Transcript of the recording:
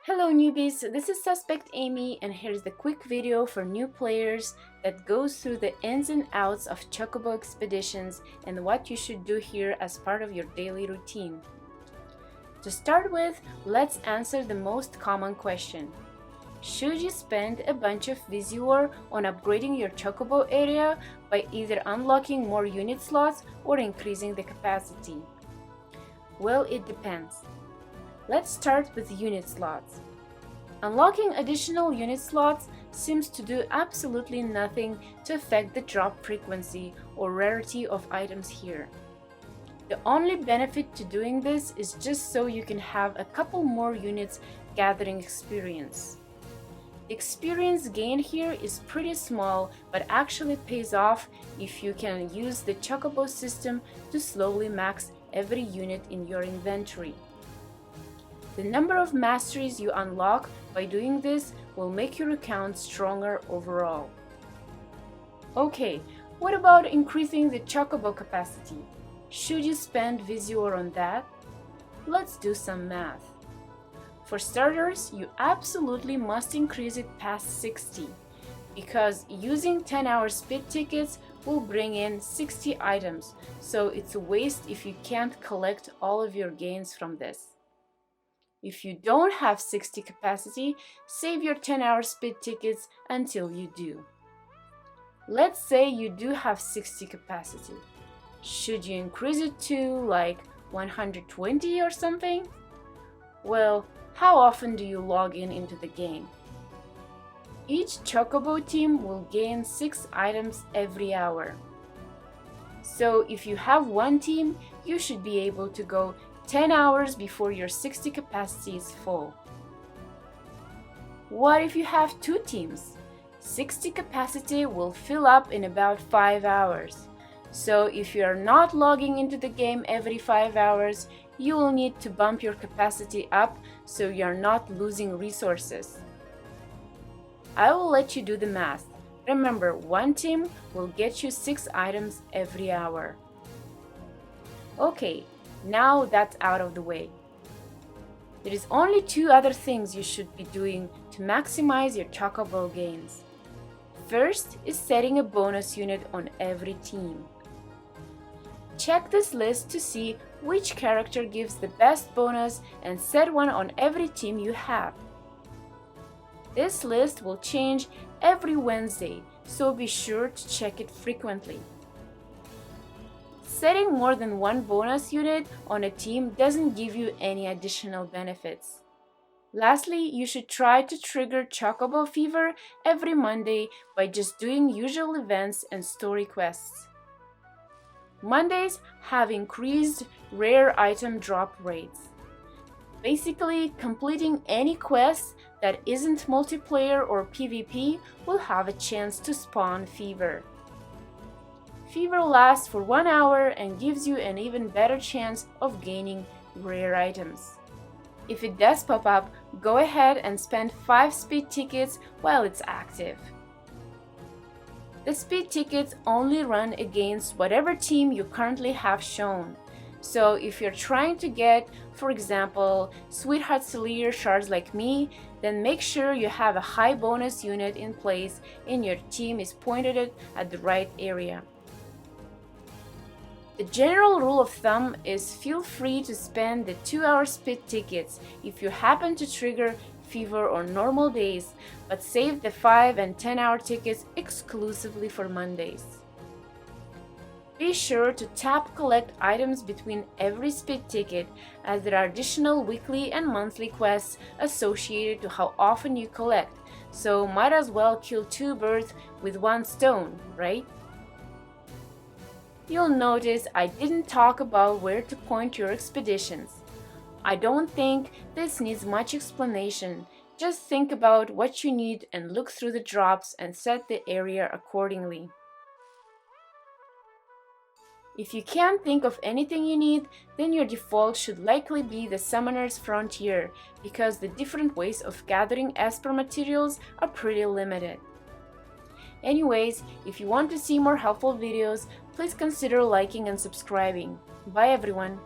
Hello newbies, this is Suspect Amy and here's the quick video for new players that goes through the ins and outs of Chocobo expeditions and what you should do here as part of your daily routine. To start with, let's answer the most common question. Should you spend a bunch of Visuor on upgrading your Chocobo area by either unlocking more unit slots or increasing the capacity? Well, it depends. Let's start with unit slots. Unlocking additional unit slots seems to do absolutely nothing to affect the drop frequency or rarity of items here. The only benefit to doing this is just so you can have a couple more units gathering experience. The experience gain here is pretty small but actually pays off if you can use the Chocobo system to slowly max every unit in your inventory. The number of masteries you unlock by doing this will make your account stronger overall. Okay, what about increasing the Chocobo capacity? Should you spend Visuor on that? Let's do some math. For starters, you absolutely must increase it past 60, because using 10-hour speed tickets will bring in 60 items, so it's a waste if you can't collect all of your gains from this. If you don't have 60 capacity, save your 10-hour speed tickets until you do. Let's say you do have 60 capacity. Should you increase it to like 120 or something? Well, how often do you log into the game? Each Chocobo team will gain 6 items every hour. So if you have one team, you should be able to go 10 hours before your 60 capacity is full. What if you have two teams? 60 capacity will fill up in about 5 hours. So if you are not logging into the game every 5 hours, you will need to bump your capacity up so you are not losing resources. I will let you do the math. Remember, one team will get you 6 items every hour. Okay, now that's out of the way. There is only 2 other things you should be doing to maximize your Chocobo gains. First is setting a bonus unit on every team. Check this list to see which character gives the best bonus and set one on every team you have. This list will change every Wednesday, so be sure to check it frequently. Setting more than one bonus unit on a team doesn't give you any additional benefits. Lastly, you should try to trigger Chocobo Fever every Monday by just doing usual events and story quests. Mondays have increased rare item drop rates. Basically, completing any quest that isn't multiplayer or PvP will have a chance to spawn Fever. Fever lasts for 1 hour and gives you an even better chance of gaining rare items. If it does pop up, go ahead and spend 5 speed tickets while it's active. The speed tickets only run against whatever team you currently have shown. So if you're trying to get, for example, Sweetheart Celia shards like me, then make sure you have a high bonus unit in place and your team is pointed at the right area. The general rule of thumb is feel free to spend the 2-hour speed tickets if you happen to trigger Fever on normal days, but save the 5 and 10-hour tickets exclusively for Mondays. Be sure to tap collect items between every speed ticket, as there are additional weekly and monthly quests associated to how often you collect, so might as well kill 2 birds with 1 stone, right? You'll notice I didn't talk about where to point your expeditions. I don't think this needs much explanation. Just think about what you need and look through the drops and set the area accordingly. If you can't think of anything you need, then your default should likely be the Summoner's Frontier, because the different ways of gathering Esper materials are pretty limited. Anyways, if you want to see more helpful videos, please consider liking and subscribing. Bye everyone!